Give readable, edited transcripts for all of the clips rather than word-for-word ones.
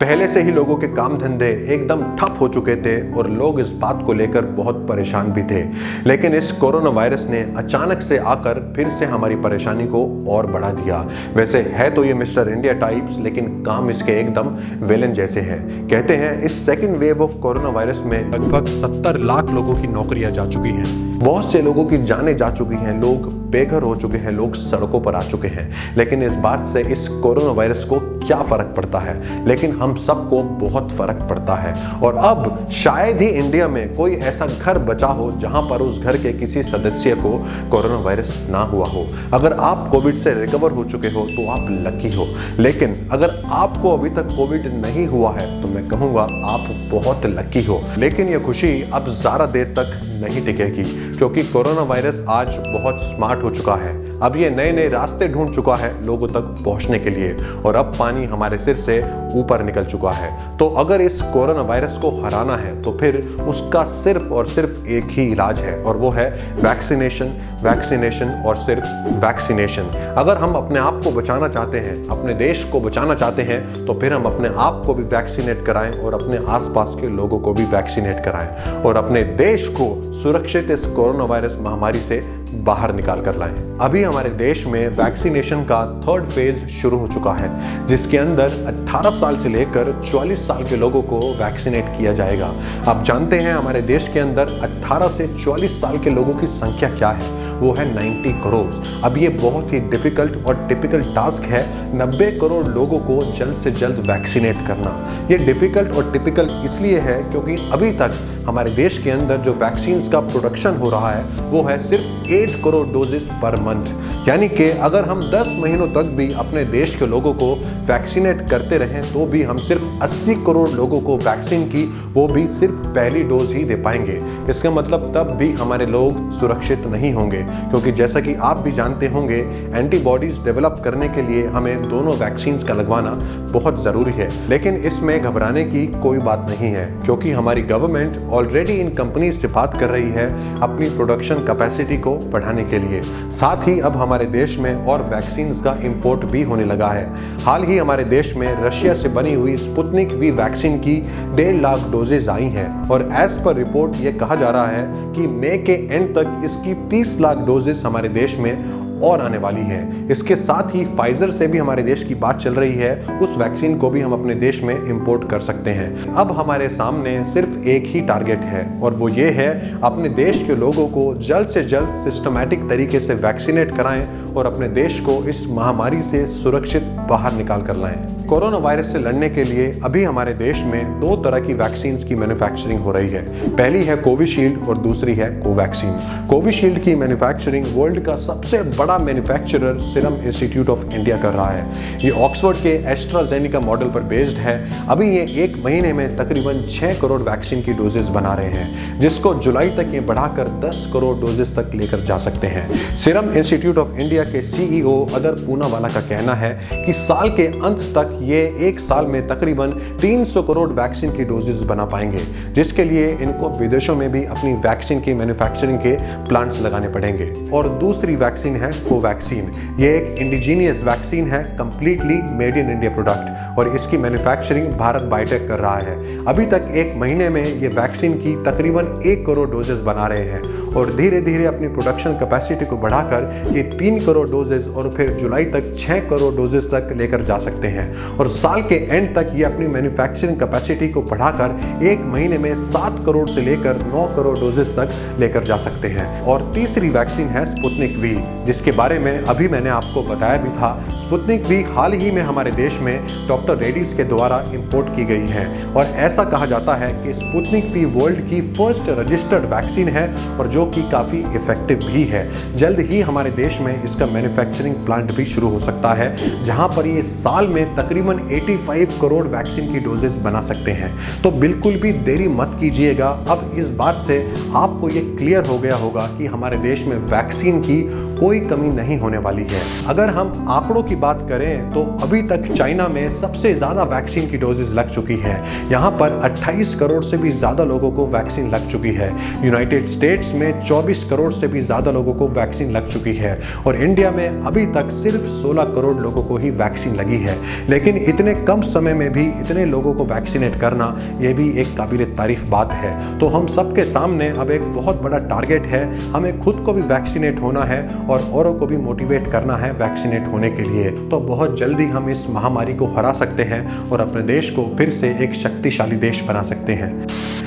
पहले से ही लोगों के काम धंधे एकदम ठप हो चुके थे और लोग इस बात को लेकर बहुत परेशान भी थे। लेकिन इस कोरोना वायरस ने अचानक से आकर फिर से हमारी परेशानी को और बढ़ा दिया। वैसे है तो ये मिस्टर इंडिया टाइप्स, लेकिन काम इसके एकदम विलेन जैसे हैं। कहते हैं इस second wave of corona virus में लगभग 70 लाख लोगों की नौकरियां जा चुकी हैं, बहुत से लोगों की जानें जा चुकी हैं, लोग बेघर हो चुके हैं, लोग सड़कों पर आ चुके हैं। लेकिन इस बात से इस कोरोना वायरस को क्या फर्क पड़ता है? लेकिन हम सबको बहुत फर्क पड़ता है। और अब शायद ही इंडिया में कोई ऐसा घर बचा हो जहां पर उस घर के किसी सदस्य को कोरोना वायरस ना हुआ हो। अगर आप कोविड से रिकवर हो चुके हो तो आप लकी हो, लेकिन अगर आपको अभी तक कोविड नहीं हुआ है तो मैं कहूँगा आप बहुत लकी हो। लेकिन यह खुशी अब ज़्यादा देर तक नहीं टिकेगी, क्योंकि कोरोना वायरस आज बहुत स्मार्ट हो चुका है। अब ये नए नए रास्ते ढूंढ चुका है लोगों तक पहुंचने के लिए, और अब पानी हमारे सिर से ऊपर निकल चुका है। तो अगर इस कोरोना वायरस को हराना है तो फिर उसका सिर्फ और सिर्फ एक ही इलाज है, और वो है वैक्सीनेशन, वैक्सीनेशन और सिर्फ वैक्सीनेशन। अगर हम अपने आप को बचाना चाहते हैं, अपने देश को बचाना चाहते हैं, तो फिर हम अपने आप को भी वैक्सीनेट कराएं और अपने आसपास के लोगों को भी वैक्सीनेट कराएं, और अपने देश को सुरक्षित इस कोरोना वायरस महामारी से बाहर निकाल कर लाएं। अभी हमारे देश में वैक्सीनेशन का 3rd फेज शुरू हो चुका है, जिसके अंदर 18 साल से लेकर 44 साल के लोगों को वैक्सीनेट किया जाएगा। आप जानते हैं हमारे देश के अंदर 18 से 44 साल के लोगों की संख्या क्या है? वो है 90 करोड़। अब ये बहुत ही डिफिकल्ट और टिपिकल टास्क है 90 करोड़ लोगों को जल्द से जल्द वैक्सीनेट करना। ये डिफिकल्ट और टिपिकल इसलिए है क्योंकि अभी तक हमारे देश के अंदर जो वैक्सीन्स का प्रोडक्शन हो रहा है वो है सिर्फ 8 करोड़ डोजेस पर मंथ। यानी कि अगर हम 10 महीनों तक भी अपने देश के लोगों को वैक्सीनेट करते रहें तो भी हम सिर्फ 80 करोड़ लोगों को वैक्सीन की, वो भी सिर्फ पहली डोज ही दे पाएंगे। इसका मतलब तब भी हमारे लोग सुरक्षित नहीं होंगे, क्योंकि जैसा कि आप भी जानते होंगे एंटीबॉडीज डेवलप करने के लिए हमें दोनों वैक्सीन का लगवाना बहुत ज़रूरी है। लेकिन इसमें घबराने की कोई बात नहीं है, क्योंकि हमारी गवर्नमेंट ऑलरेडी इन कंपनीज से बात कर रही है अपनी प्रोडक्शन कैपेसिटी को बढ़ाने के लिए। साथ ही अब हमारे देश में और वैक्सीन का इंपोर्ट भी होने लगा है। हाल ही हमारे देश में रशिया से बनी हुई स्पुतनिक वी वैक्सीन की 1.5 लाख डोजेज आई हैं, और एज पर रिपोर्ट ये कहा जा रहा है कि मई के एंड तक इसकी 30 लाख डोजेस हमारे देश में और आने वाली है। इसके साथ ही फाइजर से भी हमारे देश की बात चल रही है, उस वैक्सीन को भी हम अपने देश में इंपोर्ट कर सकते हैं। अब हमारे सामने सिर्फ एक ही टारगेट है, और वो ये है अपने देश के लोगों को जल्द से जल्द सिस्टमैटिक तरीके से वैक्सीनेट कराएं और अपने देश को इस महामारी से सुरक्षित बाहर निकाल कर लाएं। कोरोना वायरस से लड़ने के लिए अभी हमारे देश में 2 तरह की वैक्सीन की मैन्युफैक्चरिंग हो रही है। पहली है कोविशील्ड और दूसरी है कोवैक्सीन। कोविशील्ड की मैन्युफैक्चरिंग वर्ल्ड का सबसे बड़ा manufacturer serum institute of India कर रहा है। ये ऑक्सफोर्ड के एस्ट्राजेनेका मॉडल पर बेस्ड है। अभी ये 1 महीने में तकरीबन 6 करोड़ वैक्सीन की डोजेस बना रहे हैं, जिसको जुलाई तक ये बढ़ाकर 10 करोड़ डोजेस तक लेकर जा सकते हैं। सीरम इंस्टीट्यूट ऑफ इंडिया के CEO अदर पूनावाला का कहना है कि साल के अंत तक ये 1 साल में तकरीबन 300 करोड़ वैक्सीन की डोजेस बना पाएंगे, जिसके लिए इनको विदेशों में भी अपनी वैक्सीन की मैन्युफैक्चरिंग के प्लांट्स लगाने पड़ेंगे। और दूसरी वैक्सीन है कोवैक्सीन। ये एक इंडिजीनियस वैक्सीन है, completely made in India product, और इसकी मैन्युफैक्चरिंग भारत बायोटेक कर रहा है। अभी तक 1 महीने में ये वैक्सीन की तकरीबन 1 करोड़ डोजेस बना रहे हैं, और धीरे धीरे अपनी प्रोडक्शन कैपेसिटी को बढ़ाकर ये 3 करोड़ डोजेस और फिर जुलाई तक 6 करोड़ डोजेस तक लेकर जा सकते हैं। और साल के एंड तक ये अपनी मैन्युफैक्चरिंग कैपेसिटी को बढ़ाकर 1 महीने में 7 करोड़ से लेकर 9 करोड़ डोजेस तक लेकर जा सकते हैं। और तीसरी वैक्सीन है स्पुतनिक वी, जिसके बारे में अभी मैंने आपको बताया भी था। स्पुतनिक वी हाल ही में हमारे देश में डॉक्टर रेड्डीज के द्वारा इंपोर्ट की गई है, और ऐसा कहा जाता है कि स्पुतनिक वी वर्ल्ड की फर्स्ट रजिस्टर्ड वैक्सीन है, और जो कि काफ़ी इफेक्टिव भी है। जल्द ही हमारे देश में इसका मैन्युफैक्चरिंग प्लांट भी शुरू हो सकता है, जहां पर ये साल में तकरीबन 85 करोड़ वैक्सीन की डोजेस बना सकते हैं। तो बिल्कुल भी देरी मत कीजिएगा। अब इस बात से आपको ये क्लियर हो गया होगा कि हमारे देश में वैक्सीन की कोई कमी नहीं होने वाली है। अगर हम आंकड़ों की बात करें तो अभी तक चाइना में सबसे ज़्यादा वैक्सीन की डोजेस लग चुकी है। यहाँ पर 28 करोड़ से भी ज़्यादा लोगों को वैक्सीन लग चुकी है। यूनाइटेड स्टेट्स में 24 करोड़ से भी ज़्यादा लोगों को वैक्सीन लग चुकी है, और इंडिया में अभी तक सिर्फ 16 करोड़ लोगों को ही वैक्सीन लगी है, लेकिन इतने कम समय में भी इतने लोगों को वैक्सीनेट करना ये भी एक काबिल तारीफ बात है। तो हम सबके सामने अब एक बहुत बड़ा टारगेट है, हमें खुद को भी वैक्सीनेट होना है और औरों को भी मोटिवेट करना है वैक्सीनेट होने के लिए। तो बहुत जल्दी हम इस महामारी को हरा सकते हैं और अपने देश को फिर से एक शक्तिशाली देश बना सकते हैं।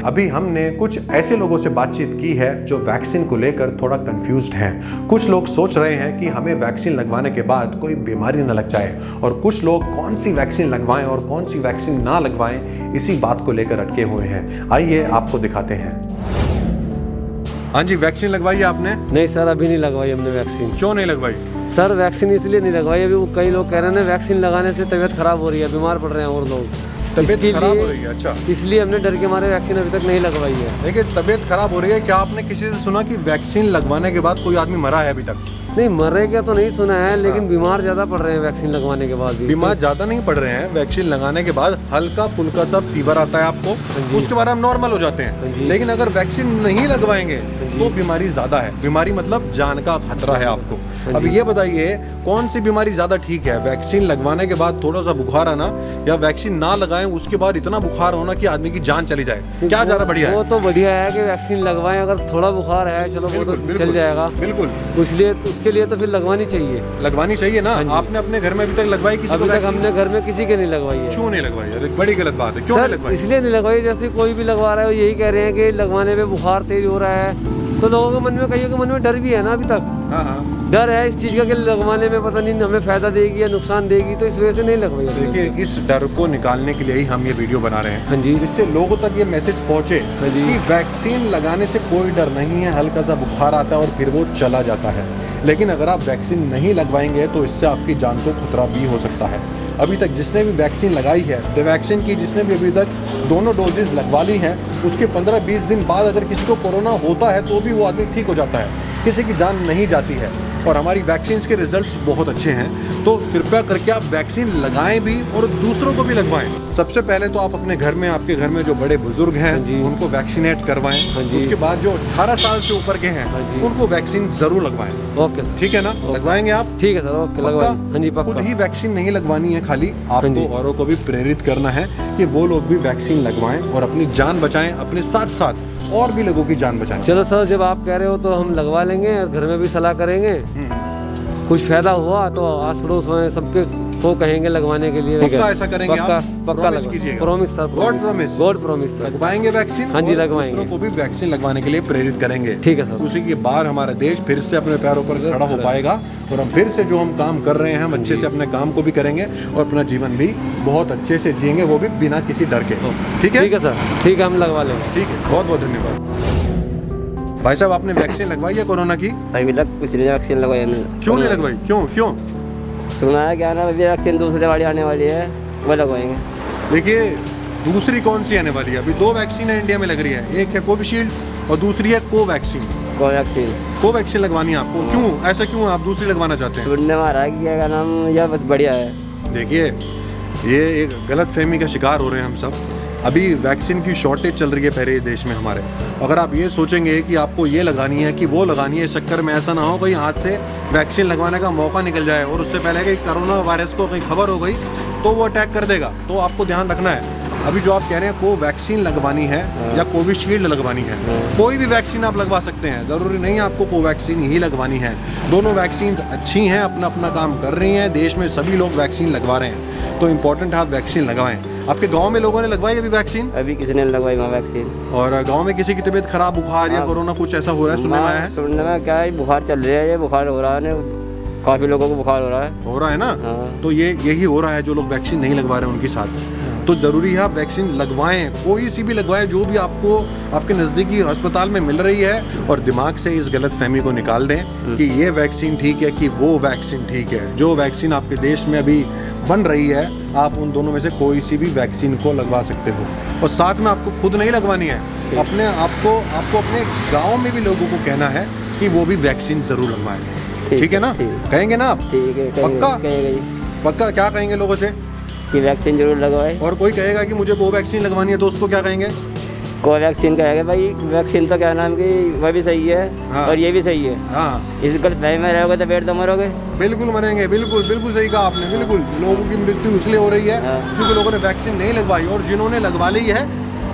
अभी हमने कुछ ऐसे लोगों से बातचीत की है जो वैक्सीन को लेकर थोड़ा कंफ्यूज्ड हैं। कुछ लोग सोच रहे हैं कि हमें वैक्सीन लगवाने के बाद कोई बीमारी न लग जाए, और कुछ लोग कौन सी वैक्सीन लगवाएं और कौन सी वैक्सीन ना लगवाएं इसी बात को लेकर अटके हुए हैं। आइए आपको दिखाते हैं। हाँ जी, वैक्सीन लगवाई आपने? नहीं सर, अभी नहीं लगवाई हमने वैक्सीन। क्यों नहीं लगवाई? सर वैक्सीन इसलिए नहीं लगवाई, अभी वो कई लोग कह रहे हैं वैक्सीन लगाने से तबीयत खराब हो रही है, बीमार पड़ रहे हैं और लोग, तबीयत खराब हो रही है। अच्छा, इसलिए हमने डर के मारे वैक्सीन अभी तक नहीं लगवाई है। देखिए, तबीयत खराब हो रही है, क्या आपने किसी से सुना कि वैक्सीन लगवाने के बाद कोई आदमी मरा है अभी तक? नहीं, मरे क्या तो नहीं सुना है, लेकिन बीमार ज्यादा पड़ रहे हैं वैक्सीन लगवाने के बाद भी। बीमार ज्यादा नहीं पड़ रहे हैं, वैक्सीन लगाने के बाद हल्का फुल्का सा फीवर आता है आपको, उसके बाद हम नॉर्मल हो जाते हैं। लेकिन अगर वैक्सीन नहीं लगवाएंगे तो बीमारी ज्यादा है। बीमारी मतलब जान का खतरा है आपको। अब ये बताइए, कौन सी बीमारी ज्यादा ठीक है? वैक्सीन लगवाने के बाद थोड़ा सा बुखार आना, या वैक्सीन ना लगाएं उसके बाद इतना बुखार होना कि आदमी की जान चली जाए? क्या ज्यादा बढ़िया है? वो तो बढ़िया है कि वैक्सीन लगवाएं, अगर थोड़ा बुखार है चलो वो तो चल जाएगा। बिल्कुल, इसलिए उसके लिए तो फिर लगवानी चाहिए। लगवानी चाहिए ना। आपने अपने घर में अभी तक लगवाई किसी को? अभी तक हमने घर में किसी के नहीं लगवाई है। क्यों नहीं लगवाई? अरे बड़ी गलत बात है। क्यों नहीं लगवाई? इसलिए नहीं लगवाई, जैसे कोई भी लगवा रहा है यही कह रहे हैं कि लगवाने में बुखार तेज हो रहा है, तो लोगों के मन में, कईयों के मन में डर भी है ना अभी तक। हाँ, डर है इस चीज का कि लगवाने में पता नहीं हमें फायदा देगी या नुकसान देगी, तो इस वजह से नहीं लगवाई। देखिए, इस डर को निकालने के लिए ही हम ये वीडियो बना रहे हैं। हाँ जी, जिससे लोगों तक ये मैसेज पहुंचे कि वैक्सीन लगाने से कोई डर नहीं है, हल्का सा बुखार आता है और फिर वो चला जाता है। लेकिन अगर आप वैक्सीन नहीं लगवाएंगे तो इससे आपकी जान को खतरा भी हो सकता है। अभी तक जिसने भी वैक्सीन लगाई है, तो वैक्सीन की जिसने भी अभी तक दोनों डोजेज लगवा ली हैं, उसके 15-20 दिन बाद अगर किसी को कोरोना होता है तो भी वो आदमी ठीक हो जाता है, किसी की जान नहीं जाती है। और हमारी वैक्सीन के रिजल्ट्स बहुत अच्छे हैं, तो कृपया करके आप वैक्सीन लगाएं भी और दूसरों को भी लगवाएं। सबसे पहले तो आप अपने घर में, आपके घर में जो बड़े बुजुर्ग हैं उनको वैक्सीनेट करवाएं। उसके बाद जो 18 साल से ऊपर के हैं उनको वैक्सीन जरूर लगवाएं। ओके सर, ठीक है ना? लगवाएंगे आप? ठीक है सर, ओके लगवाएं। हाँ जी, पक्का। खुद ही वैक्सीन नहीं लगवानी है, खाली आपको औरों को भी प्रेरित करना है कि वो लोग भी वैक्सीन लगवाएं और अपनी जान बचाएं, अपने साथ साथ और भी लोगों की जान बचाएं। चलो सर, जब आप कह रहे हो तो हम लगवा लेंगे और घर में भी सलाह करेंगे। कुछ फायदा हुआ तो आस पड़ोस में सबके को कहेंगे लगवाने के लिए। पक्का ऐसा करेंगे? पक्का, आप पक्का कीजिएगा। Promise sir, God promise. God promise sir. लगवाएंगे वैक्सीन? हाँ जी, लगवाएंगे। दूसरों को भी वैक्सीन लगवाने के लिए प्रेरित करेंगे। ठीक है सर। उसी के बाद हमारा देश फिर से अपने पैरों पर खड़ा हो पाएगा और हम फिर से जो हम काम कर रहे हैं हम अच्छे से अपने काम को भी करेंगे और अपना जीवन भी बहुत अच्छे से जिएंगे, वो भी बिना किसी डर के। ठीक है? ठीक है सर, ठीक है, हम लगवा लेंगे। ठीक है, बहुत बहुत धन्यवाद। भाई साहब, आपने वैक्सीन लगवाई है कोरोना की? अभी तक कुछ नहीं वैक्सीन लगवाई। क्यों नहीं लगवाई? क्यों? सुना है क्या ना, अभी वैक्सीन दूसरी वाली आने वाली है, वो लगवाएंगे। देखिए, दूसरी कौन सी आने वाली है? अभी 2 वैक्सीन है इंडिया में लग रही है, एक है कोविशील्ड और दूसरी है कोवैक्सीन। कोवैक्सीन लगवानी है आपको? क्यों ऐसा, क्यों आप दूसरी लगवाना चाहते हैं? सुनने में आ रहा है कि क्या नाम, यह बस बढ़िया है। देखिए, ये एक गलत फहमी का शिकार हो रहे हैं हम सब। अभी वैक्सीन की शॉर्टेज चल रही है पहले देश में हमारे। अगर आप ये सोचेंगे कि आपको ये लगानी है कि वो लगानी है, इस चक्कर में ऐसा ना हो कहीं हाथ से वैक्सीन लगवाने का मौका निकल जाए और उससे पहले कि कोरोना वायरस को कहीं खबर हो गई तो वो अटैक कर देगा। तो आपको ध्यान रखना है। अभी जो आप कह रहे हैं कोवैक्सीन लगवानी है या कोविशील्ड लगवानी है, कोई भी वैक्सीन आप लगवा सकते हैं, ज़रूरी नहीं आपको कोवैक्सीन ही लगवानी है। दोनों वैक्सीन अच्छी हैं, अपना अपना काम कर रही हैं, देश में सभी लोग वैक्सीन लगवा रहे हैं, तो इम्पोर्टेंट है आप वैक्सीन लगवाएं। आपके गांव में लोगों ने लगवाई अभी वैक्सीन? अभी किसी ने लगवाई वहाँ वैक्सीन। और गांव में किसी की तबीयत खराब, बुखार या कोरोना कुछ ऐसा हो रहा है? सुनने में आया है। सुनने में क्या है, बुखार चल रहा है, ये बुखार हो रहा है, काफी लोगों को बुखार हो रहा है ना। तो यही हो रहा है जो लोग वैक्सीन नहीं लगवा रहे हैं उनके साथ। तो जरूरी है आप वैक्सीन लगवाएं, कोई सी भी लगवाएं जो भी आपको आपके नज़दीकी अस्पताल में मिल रही है, और दिमाग से इस गलत फहमी को निकाल दें कि ये वैक्सीन ठीक है कि वो वैक्सीन ठीक है। जो वैक्सीन आपके देश में अभी बन रही है, आप उन दोनों में से कोई सी भी वैक्सीन को लगवा सकते हो। और साथ में आपको खुद नहीं लगवानी है, अपने आपको अपने गाँव में भी लोगों को कहना है कि वो भी वैक्सीन जरूर लगवाएं। ठीक है ना? कहेंगे ना आप? ठीक है, पक्का क्या कहेंगे लोगों से? कि वैक्सीन जरूर लगवाए। और कोई कहेगा कि मुझे वो वैक्सीन लगवानी है तो उसको क्या कहेंगे? कोवैक्सीन का है भाई, वैक्सीन तो क्या नाम की वह भी सही है हाँ। और ये भी सही है। हाँ इस गलत फहमी में रहोगे तो पेट तो मरोगे। बिल्कुल मरेंगे, बिल्कुल बिल्कुल सही कहा आपने। बिल्कुल लोगों की मृत्यु इसलिए हो रही है हाँ। क्योंकि लोगों ने वैक्सीन नहीं लगवाई, और जिन्होंने लगवा ली है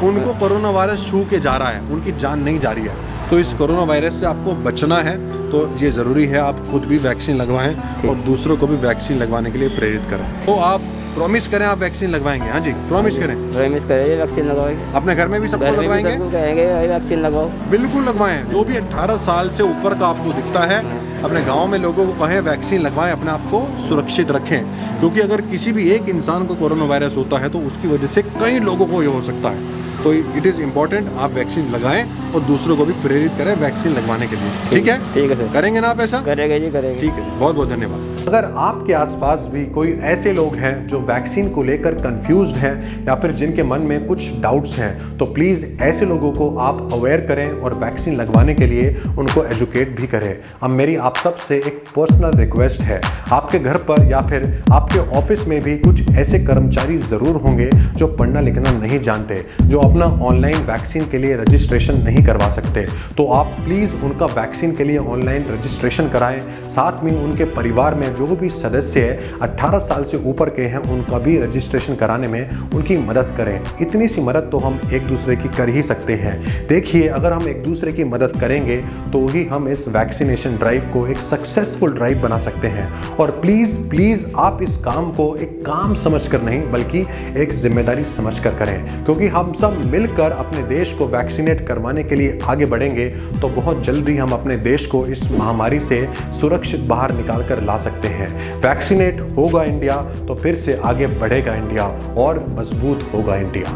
उनको कोरोना वायरस छू के जा रहा है, उनकी जान नहीं जा रही है। तो इस कोरोना वायरस से आपको बचना है तो ये ज़रूरी है आप खुद भी वैक्सीन लगवाएं और दूसरों को भी वैक्सीन लगवाने के लिए प्रेरित करें। तो आप प्रॉमिस करें आप वैक्सीन लगवाएंगे? हाँ जी, प्रॉमिस करें। प्रॉमिस करें वैक्सीन लगवाएंगे, अपने घर में भी सबको घर में भी लगवाएंगे? सबको कहेंगे भाई वैक्सीन लगाओ। बिल्कुल लगवाएं। जो भी 18 साल से ऊपर का आपको दिखता है, अपने गांव में लोगों को कहें वैक्सीन लगवाएं, अपने आप को सुरक्षित रखें, क्योंकि अगर किसी भी एक इंसान को कोरोना वायरस होता है तो उसकी वजह से कई लोगों को ये हो सकता है। तो इट इज़ इम्पॉर्टेंट आप वैक्सीन लगाएं और दूसरों को भी प्रेरित करें वैक्सीन लगवाने के लिए। ठीक है? ठीक है सर, करेंगे ना आप ऐसा? करेंगे जी करेंगे। ठीक है, बहुत बहुत धन्यवाद। अगर आपके आसपास भी कोई ऐसे लोग हैं जो वैक्सीन को लेकर कंफ्यूज्ड हैं या फिर जिनके मन में कुछ डाउट्स हैं, तो प्लीज़ ऐसे लोगों को आप अवेयर करें और वैक्सीन लगवाने के लिए उनको एजुकेट भी करें। अब मेरी आप सब से एक पर्सनल रिक्वेस्ट है, आपके घर पर या फिर आपके ऑफिस में भी कुछ ऐसे कर्मचारी ज़रूर होंगे जो पढ़ना लिखना नहीं जानते, जो अपना ऑनलाइन वैक्सीन के लिए रजिस्ट्रेशन नहीं करवा सकते। तो आप प्लीज़ उनका वैक्सीन के लिए ऑनलाइन रजिस्ट्रेशन कराएं। साथ में उनके परिवार में जो भी सदस्य है 18 साल से ऊपर के हैं, उनका भी रजिस्ट्रेशन कराने में उनकी मदद करें। इतनी सी मदद तो हम एक दूसरे की कर ही सकते हैं। देखिए, अगर हम एक दूसरे की मदद करेंगे तो ही हम इस वैक्सीनेशन ड्राइव को एक सक्सेसफुल ड्राइव बना सकते हैं। और प्लीज़ आप इस काम को एक काम समझकर नहीं बल्कि एक जिम्मेदारी समझकर करें, क्योंकि हम सब मिलकर अपने देश को वैक्सीनेट करवाने के लिए आगे बढ़ेंगे तो बहुत जल्दी हम अपने देश को इस महामारी से सुरक्षित बाहर निकाल कर ला सकते हैं। वैक्सीनेट होगा इंडिया तो फिर से आगे बढ़ेगा इंडिया और मजबूत होगा इंडिया।